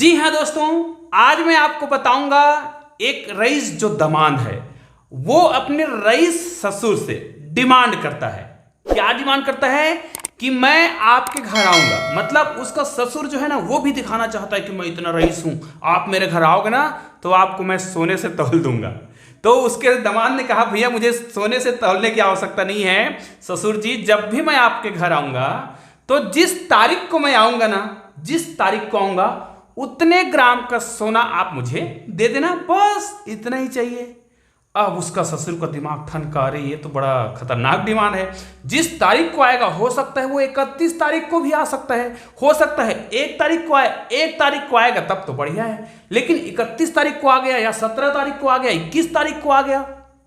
जी हाँ दोस्तों, आज मैं आपको बताऊंगा एक रईस जो दामाद है वो अपने रईस ससुर से डिमांड करता है। क्या डिमांड करता है कि मैं आपके घर आऊंगा। मतलब उसका ससुर जो है ना वो भी दिखाना चाहता है कि मैं इतना रईस हूं, आप मेरे घर आओगे ना तो आपको मैं सोने से तौल दूंगा। तो उसके दामाद ने कहा भैया मुझे सोने से तौलने की आवश्यकता नहीं है ससुर जी, जब भी मैं आपके घर आऊंगा तो जिस तारीख को मैं आऊंगा ना, जिस तारीख को आऊंगा उतने ग्राम का सोना आप मुझे दे देना, बस इतना ही चाहिए। अब उसका ससुर का दिमाग ठनका, अरे ये तो बड़ा खतरनाक डिमांड है। जिस तारीख को आएगा हो सकता है वो 31 तारीख को भी आ सकता है, हो सकता है 1 तारीख को आए, 1 तारीख को आएगा तब तो बढ़िया है, लेकिन 31 तारीख को आ गया या 17 तारीख को आ गया, 21 तारीख को आ गया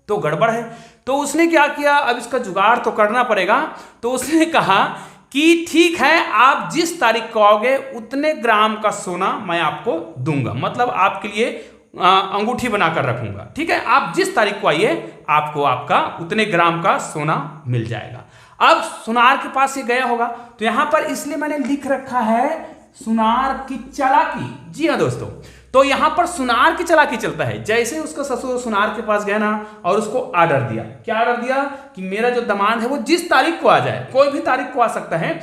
तो गड़बड़ है। तो उसने क्या किया, अब इसका जुगाड़ तो करना पड़ेगा। तो उसने कहा कि ठीक है, आप जिस तारीख को आओगे उतने ग्राम का सोना मैं आपको दूंगा, मतलब आपके लिए अंगूठी बनाकर रखूंगा। ठीक है, आप जिस तारीख को आइए आपको आपका उतने ग्राम का सोना मिल जाएगा। अब सुनार के पास ये गया होगा तो यहां पर इसलिए मैंने लिख रखा है सुनार की चालाकी। जी हाँ दोस्तों, तो यहां पर सुनार की चालाकी चलता है। जैसे उसका ससुर सुनार के पास गया ना और उसको ऑर्डर दिया, क्या ऑर्डर दिया कि मेरा जो दामाद है वो जिस तारीख को आ जाए, कोई भी तारीख को आ सकता है,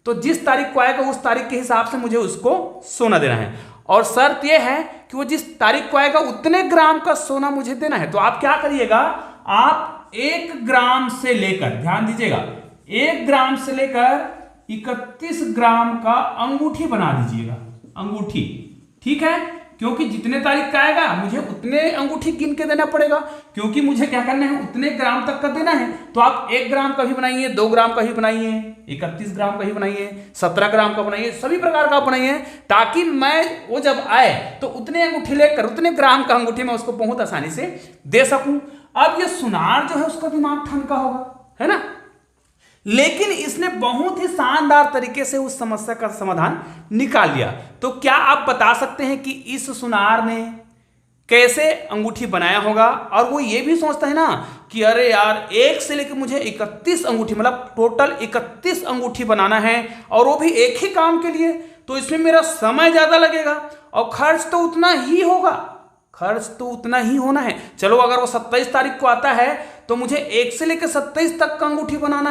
तो जिस तारीख को आएगा उस तारीख के हिसाब से मुझे उसको सोना देना है, और शर्त यह है कि वो जिस तारीख को आएगा उतने ग्राम का सोना मुझे देना है। तो आप क्या करिएगा, आप 1 ग्राम से लेकर, ध्यान दीजिएगा, 1 ग्राम से लेकर 31 ग्राम का अंगूठी बना दीजिएगा, अंगूठी। ठीक है, क्योंकि जितने तारीख का आएगा मुझे उतने अंगूठी गिन के देना पड़ेगा, क्योंकि मुझे क्या करना है उतने ग्राम तक का देना है। तो आप 1 ग्राम का भी बनाइए, 2 ग्राम का भी बनाइए, 31 ग्राम का ही बनाइए, 17 ग्राम का बनाइए, सभी प्रकार का बनाइए, ताकि मैं वो जब आए तो उतने अंगूठी लेकर उतने ग्राम का अंगूठी मैं उसको बहुत आसानी से दे सकूं। अब ये सुनार जो है उसका दिमाग ठनका होगा, है ना, लेकिन इसने बहुत ही शानदार तरीके से उस समस्या का समाधान निकाल लिया। तो क्या आप बता सकते हैं कि इस सुनार ने कैसे अंगूठी बनाया होगा? और वो ये भी सोचता है ना कि अरे यार 1 से लेकर मुझे 31 अंगूठी, मतलब टोटल 31 अंगूठी बनाना है, और वो भी एक ही काम के लिए, तो इसमें मेरा समय ज्यादा लगेगा और खर्च तो उतना ही होगा, खर्च तो उतना ही होना है। चलो अगर वो 27 तारीख को आता है तो मुझे 1 से लेकर 27 तक का अंगूठी बनाना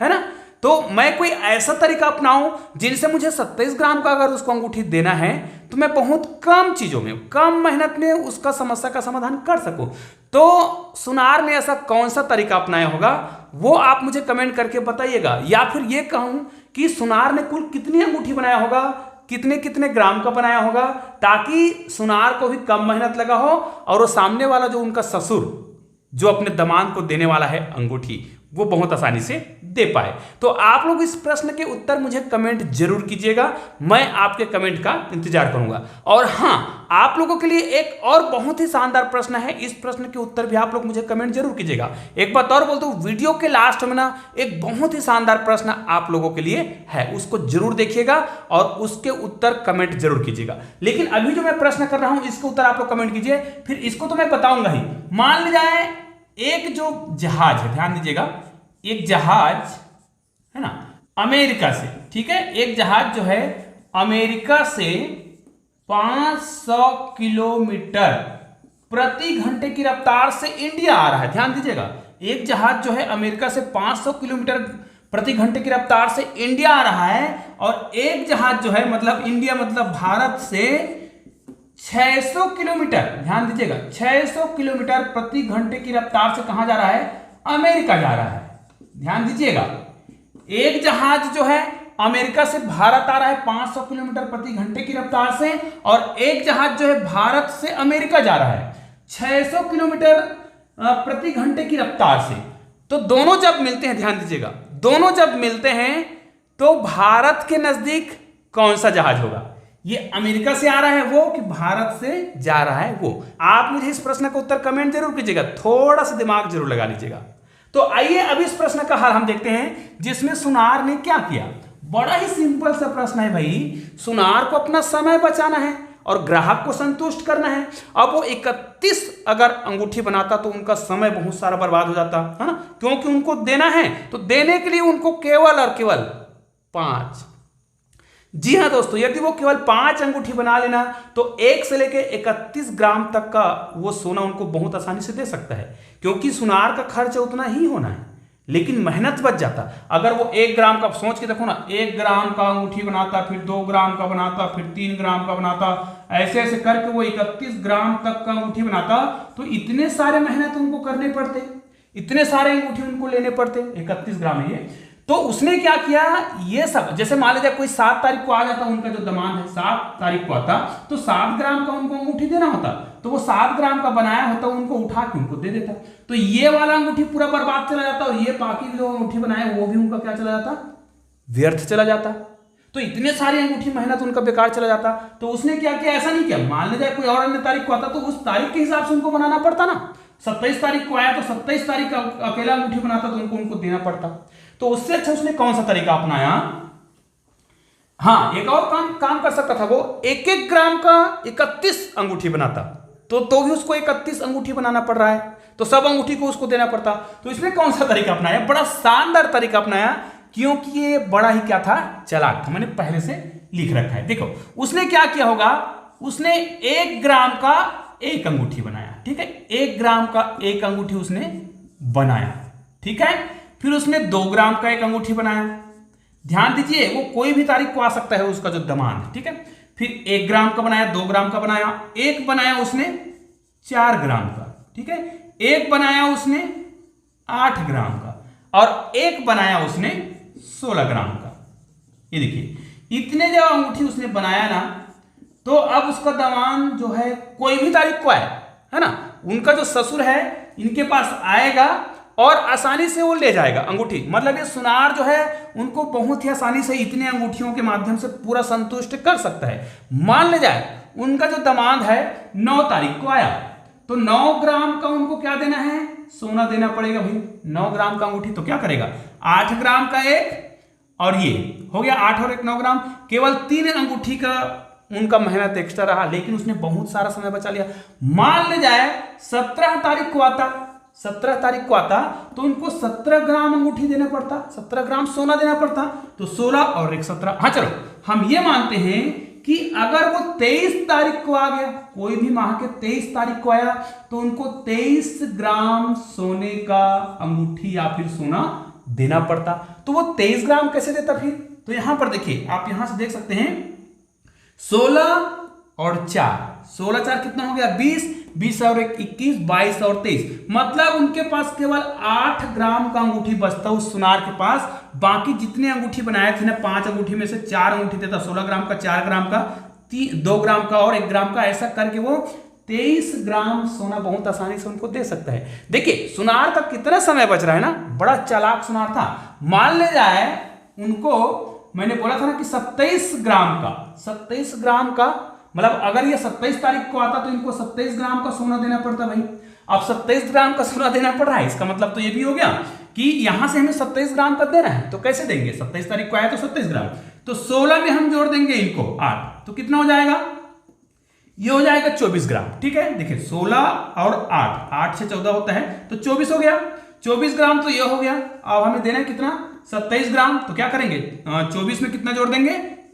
है ना, तो मैं कोई ऐसा तरीका अपनाऊं जिनसे मुझे 27 ग्राम का अगर उसको अंगूठी देना है तो मैं बहुत कम चीजों में, कम मेहनत में उसका समस्या का समाधान कर सकूं। तो सुनार ने ऐसा कौन सा तरीका अपनाया होगा वो आप मुझे कमेंट करके बताइएगा। या फिर ये कहूं कि सुनार ने कुल कितनी अंगूठी बनाया होगा, कितने कितने ग्राम का बनाया होगा, ताकि सुनार को भी कम मेहनत लगा हो और वो सामने वाला जो उनका ससुर जो अपने दामाद को देने वाला है अंगूठी वो बहुत आसानी से दे पाए। तो आप लोग इस प्रश्न के उत्तर मुझे कमेंट जरूर कीजिएगा, मैं आपके कमेंट का इंतजार करूंगा। और हाँ, आप लोगों के लिए एक और बहुत ही शानदार प्रश्न है, इस प्रश्न के उत्तर भी आप लोग मुझे कमेंट जरूर कीजिएगा। एक बात और बोलता हूं, वीडियो के लास्ट में ना एक बहुत ही शानदार प्रश्न आप लोगों के लिए है, उसको जरूर देखिएगा और उसके उत्तर कमेंट जरूर कीजिएगा। लेकिन अभी जो मैं प्रश्न कर रहा हूं इसके उत्तर आप लोग कमेंट कीजिए, फिर इसको तो मैं बताऊंगा ही। मान लीजिए जाए एक जो जहाज है, ध्यान दीजिएगा, एक जहाज है ना अमेरिका से, ठीक है, एक जहाज जो है अमेरिका से 500 किलोमीटर प्रति घंटे की रफ्तार से इंडिया आ रहा है। ध्यान दीजिएगा, एक जहाज जो है अमेरिका से 500 किलोमीटर प्रति घंटे की रफ्तार से इंडिया आ रहा है, और एक जहाज जो है मतलब इंडिया मतलब भारत से 600 किलोमीटर, ध्यान दीजिएगा 600 किलोमीटर प्रति घंटे की रफ्तार से कहां जा रहा है, अमेरिका जा रहा है। ध्यान दीजिएगा, एक जहाज जो है अमेरिका से भारत आ रहा है 500 किलोमीटर प्रति घंटे की रफ्तार से, और एक जहाज जो है भारत से अमेरिका जा रहा है 600 किलोमीटर प्रति घंटे की रफ्तार से। तो दोनों जब मिलते हैं, ध्यान दीजिएगा, दोनों जब मिलते हैं तो भारत के नजदीक कौन सा जहाज होगा? ये अमेरिका से आ रहा है वो कि भारत से जा रहा है वो? आप मुझे इस प्रश्न का उत्तर कमेंट जरूर कीजिएगा, थोड़ा सा दिमाग जरूर लगा लीजिएगा। तो आइए अब इस प्रश्न का हल हम देखते हैं जिसमें सुनार ने क्या किया। बड़ा ही सिंपल सा प्रश्न है भाई, सुनार को अपना समय बचाना है और ग्राहक को संतुष्ट करना है। अब वो 31 अगर अंगूठी बनाता तो उनका समय बहुत सारा बर्बाद हो जाता है ना, क्योंकि उनको देना है, तो देने के लिए उनको केवल और केवल 5 जी हाँ दोस्तों, यदि वो केवल 5 अंगूठी बना लेना तो 1 से लेकर 31 ग्राम तक का वो सोना उनको बहुत आसानी से दे सकता है, क्योंकि सुनार का खर्च उतना ही होना है, लेकिन मेहनत बच जाता। अगर वो 1 ग्राम का सोच के देखो ना, 1 ग्राम का अंगूठी बनाता, फिर 2 ग्राम का बनाता, फिर 3 ग्राम का बनाता, ऐसे ऐसे करके वो 31 ग्राम तक का अंगूठी बनाता, तो इतने सारे मेहनत उनको करने पड़ते, इतने सारे अंगूठी उनको लेने पड़ते 31 ग्राम है ये। तो उसने क्या किया, ये सब जैसे मान लीजिए कोई 7 तारीख को आ जाता, उनका जो दमाद है 7 तारीख को आता, तो 7 ग्राम का उनको अंगूठी देना होता, तो वो 7 ग्राम का बनाया होता, उनको उठा के उनको दे देता, तो ये वाला अंगूठी पूरा बर्बाद चला जाता, और ये बाकी जो अंगूठी बनाए वो भी उनका क्या चला जाता, व्यर्थ चला जाता। तो इतने सारी अंगूठी मेहनत उनका बेकार चला जाता। तो उसने क्या किया, ऐसा नहीं किया, मान लीजिए कोई और अन्य तारीख को आता तो उस तारीख के हिसाब से उनको बनाना पड़ता ना। 27 तारीख को आया तो 27 तारीख का अकेला अंगूठी बनाता तो उनको देना पड़ता। तो उससे अच्छा उसने कौन सा तरीका अपनाया, हाँ एक और काम कर सकता था, वो 1-1 ग्राम का 31 अंगूठी बनाता, तो भी उसको 31 अंगूठी बनाना पड़ रहा है, तो सब अंगूठी को उसको देना पड़ता। तो इसने कौन सा तरीका अपनाया, बड़ा शानदार तरीका अपनाया, क्योंकि ये बड़ा ही क्या था, चालाक था। मैंने पहले से लिख रखा है, देखो उसने क्या किया होगा, उसने 1 ग्राम का 1 अंगूठी बनाया, ठीक है, 1 ग्राम का 1 अंगूठी उसने बनाया, ठीक है। फिर उसने 2 ग्राम का 1 अंगूठी बनाया, ध्यान दीजिए वो कोई भी तारीख को आ सकता है उसका जो दमाद है, ठीक है। फिर 1 ग्राम का बनाया, 2 ग्राम का बनाया, एक बनाया उसने 4 ग्राम का, ठीक है, एक बनाया उसने 8 ग्राम का, और एक बनाया उसने 16 ग्राम का। ये देखिए इतने जब अंगूठी उसने बनाया ना, तो अब उसका दमाद जो है कोई भी तारीख को आए, है ना, उनका जो ससुर है इनके पास आएगा और आसानी से वो ले जाएगा अंगूठी। मतलब ये सुनार जो है उनको बहुत ही आसानी से इतने अंगूठियों के माध्यम से पूरा संतुष्ट कर सकता है। मान ले जाए उनका जो दमाद है 9 तारीख को आया, तो 9 ग्राम का उनको क्या देना है, सोना देना पड़ेगा भाई। 9 ग्राम का अंगूठी तो क्या करेगा, 8 ग्राम का 1, और ये हो गया 8 और 1 9 ग्राम। केवल 3 अंगूठी का उनका मेहनत एक्स्ट्रा रहा, लेकिन उसने बहुत सारा समय बचा लिया। मान ले जाए 17 तारीख को आता, 17 तारीख को आता तो उनको 17 ग्राम अंगूठी देना पड़ता, 17 ग्राम सोना देना पड़ता, तो 16 और 1 17। हाँ चलो हम ये मानते हैं कि अगर वो 23 तारीख को आ गया, कोई भी माह के 23 तारीख को आया, तो उनको 23 ग्राम सोने का अंगूठी या फिर सोना देना पड़ता। तो वो 23 ग्राम कैसे देता फिर, तो यहां पर देखिए, आप यहां से देख सकते हैं 16 और 4, 16 4 कितना हो गया 20, 20 और 1 21, 22 और 23, मतलब उनके पास केवल 8 ग्राम का अंगूठी बचता उस सुनार के पास। बाकी जितने अंगूठी बनाए थे ना, 5 अंगूठी में से 4 अंगूठी देता, 16 ग्राम का, 4 ग्राम का, 2 ग्राम का और 1 ग्राम का, ऐसा करके वो 23 ग्राम सोना बहुत आसानी से उनको दे सकता है। देखिए सुनार का कितना समय बच रहा है ना, बड़ा चालाक सुनार था। मान ले जाए उनको, मैंने बोला था ना कि 27 ग्राम का, 27 ग्राम का, मतलब अगर ये 27 तारीख को आता तो इनको 27 ग्राम का सोना देना पड़ता भाई। अब 27 ग्राम का सोना देना पड़ रहा है, इसका मतलब तो ये भी हो गया कि यहां से हमें 27 ग्राम का देना है। तो कैसे देंगे, 27 तारीख को आया तो 27 ग्राम, तो 16 में हम जोड़ देंगे इनको 8, तो कितना हो जाएगा, ये हो जाएगा 24 ग्राम। ठीक है, देखिए 16 और 8, 8 से 14 होता है तो 24 हो गया, 24 ग्राम तो ये हो गया। अब हमें देना है कितना, 27 ग्राम, तो क्या करेंगे 24 में कितना जोड़ देंगे,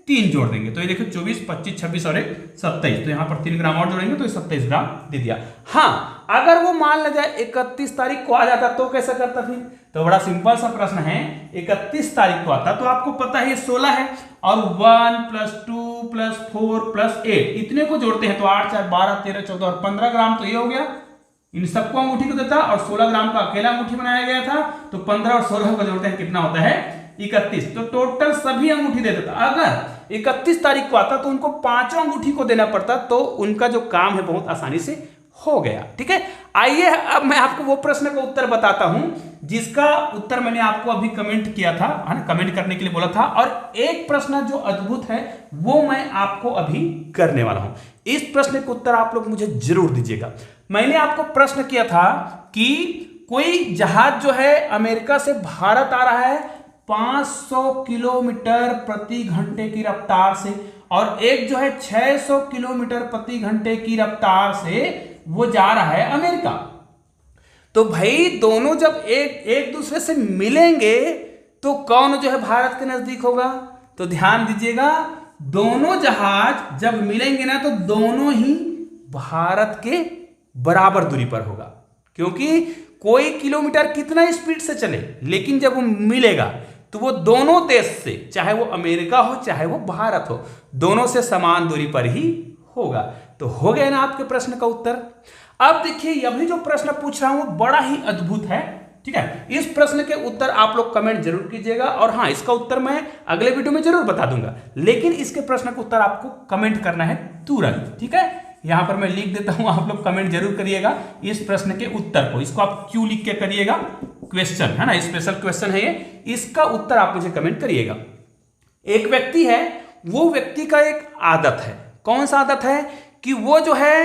3 जोड़ देंगे, तो ये देखो 24 25 26 और 1 27, तो यहां पर 3 ग्राम और जोड़ेंगे तो 27 ग्राम दे दिया। हाँ अगर वो मान ले जाए 31 तारीख को आ जाता तो कैसा करता फिर, तो बड़ा सिंपल सा प्रश्न है। 31 तारीख को आता तो आपको पता है ये 16 है, और 1 + 2 + 4 + 8 इतने को जोड़ते हैं तो 8 4 12 13 14 और 15 ग्राम, तो ये हो गया। इन सबको अंगूठी को देता, और 16 ग्राम का अकेला अंगूठी बनाया गया था, तो 15 और 16 को जोड़ते हैं कितना होता है 31, तो टोटल सभी अंगूठी दे देता। अगर 31 तारीख को आता तो उनको 5 अंगूठी को देना पड़ता, तो उनका जो काम है बहुत आसानी से हो गया। ठीक है, आइए अब मैं आपको वो प्रश्न का उत्तर बताता हूं जिसका उत्तर मैंने आपको अभी कमेंट किया था, है ना, कमेंट करने के लिए बोला था, और एक प्रश्न जो अद्भुत है वो मैं आपको अभी करने वाला हूं। इस प्रश्न का उत्तर आप लोग मुझे जरूर दीजिएगा। मैंने आपको प्रश्न किया था कि कोई जहाज जो है अमेरिका से भारत आ रहा है 500 किलोमीटर प्रति घंटे की रफ्तार से, और एक जो है 600 किलोमीटर प्रति घंटे की रफ्तार से वो जा रहा है अमेरिका। तो भाई दोनों जब एक दूसरे से मिलेंगे तो कौन जो है भारत के नजदीक होगा, तो ध्यान दीजिएगा, दोनों जहाज जब मिलेंगे ना तो दोनों ही भारत के बराबर दूरी पर होगा, क्योंकि कोई किलोमीटर कितना स्पीड से चले, लेकिन जब वो मिलेगा तो वो दोनों देश से, चाहे वो अमेरिका हो चाहे वो भारत हो, दोनों से समान दूरी पर ही होगा। तो हो गया ना आपके प्रश्न का उत्तर। अब देखिए अभी जो प्रश्न पूछ रहा हूं वो बड़ा ही अद्भुत है, ठीक है। इस प्रश्न के उत्तर आप लोग कमेंट जरूर कीजिएगा, और हाँ, इसका उत्तर मैं अगले वीडियो में जरूर बता दूंगा, लेकिन इसके प्रश्न का उत्तर आपको कमेंट करना है तुरंत, ठीक है। यहां पर मैं लिख देता हूं, आप लोग कमेंट जरूर करिएगा इस प्रश्न के उत्तर को। इसको आप क्यों लिख के करिएगा, क्वेश्चन है ना, स्पेशल क्वेश्चन है ये, इसका उत्तर आप मुझे कमेंट करिएगा। एक व्यक्ति है, वो व्यक्ति का एक आदत है, कौन सा आदत है कि वो जो है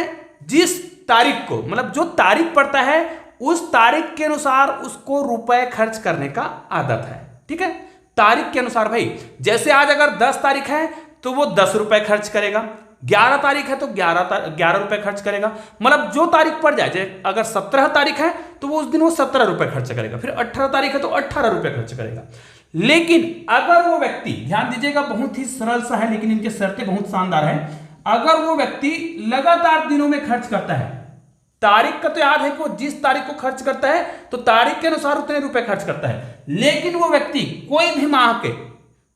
जिस तारीख को, मतलब जो तारीख पड़ता है उस तारीख के अनुसार उसको रुपए खर्च करने का आदत है, ठीक है। तारीख के अनुसार भाई, जैसे आज अगर 10 तारीख है तो वो 10 रुपए खर्च करेगा, 11 तारीख है तो 11 रुपए खर्च करेगा, मतलब जो तारीख पड़ जाए। अगर 17 तारीख है तो वो उस दिन वो 17 रुपए खर्च करेगा, फिर 18 तारीख है तो 18 रुपए खर्च करेगा। लेकिन अगर वो व्यक्ति, ध्यान दीजिएगा बहुत ही सरल सा है लेकिन इनके शर्तें बहुत शानदार है, अगर वो व्यक्ति लगातार दिनों में खर्च करता है, तारीख का तो याद है कि वो जिस तारीख को खर्च करता है तो तारीख के अनुसार उतने रुपए खर्च करता है, लेकिन वो व्यक्ति कोई भी माह के,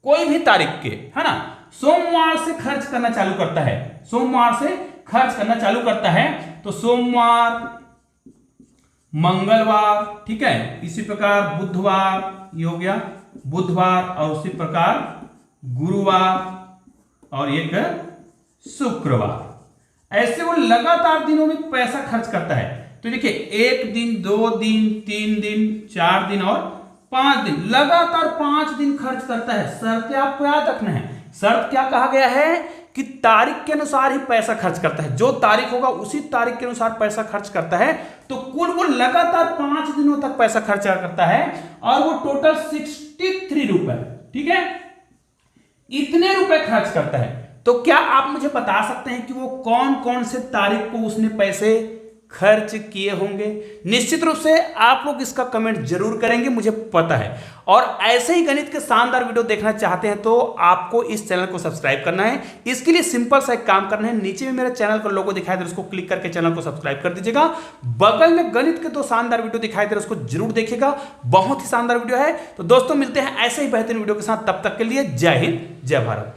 कोई भी तारीख के, है ना, सोमवार से खर्च करना चालू करता है, सोमवार से खर्च करना चालू करता है, तो सोमवार, मंगलवार, ठीक है, इसी प्रकार बुधवार, ये हो गया बुधवार, और उसी प्रकार गुरुवार और एक शुक्रवार, ऐसे वो लगातार दिनों में पैसा खर्च करता है। तो देखिए 1 दिन, 2 दिन, 3 दिन, 4 दिन और 5 दिन, लगातार 5 दिन खर्च करता है। शर्त आपको याद रखना है, शर्त क्या कहा गया है कि तारीख के अनुसार ही पैसा खर्च करता है, जो तारीख होगा उसी तारीख के अनुसार पैसा खर्च करता है। तो कुल वो लगातार 5 दिनों तक पैसा खर्च करता है, और वो टोटल 63 रुपए, ठीक है, इतने रुपए खर्च करता है। तो क्या आप मुझे बता सकते हैं कि वो कौन कौन से तारीख को उसने पैसे खर्च किए होंगे? निश्चित रूप से आप लोग इसका कमेंट जरूर करेंगे, मुझे पता है। और ऐसे ही गणित के शानदार वीडियो देखना चाहते हैं तो आपको इस चैनल को सब्सक्राइब करना है। इसके लिए सिंपल सा एक काम करना है, नीचे में मेरे चैनल का लोगो दिखाई दे रहा है, उसको क्लिक करके चैनल को सब्सक्राइब कर दीजिएगा। बगल में गणित के 2 शानदार वीडियो दिखाई दे रहे हैं, उसको जरूर देखिएगा, बहुत ही शानदार वीडियो है। तो दोस्तों मिलते हैं ऐसे ही बेहतरीन वीडियो के साथ, तब तक के लिए जय हिंद, जय भारत।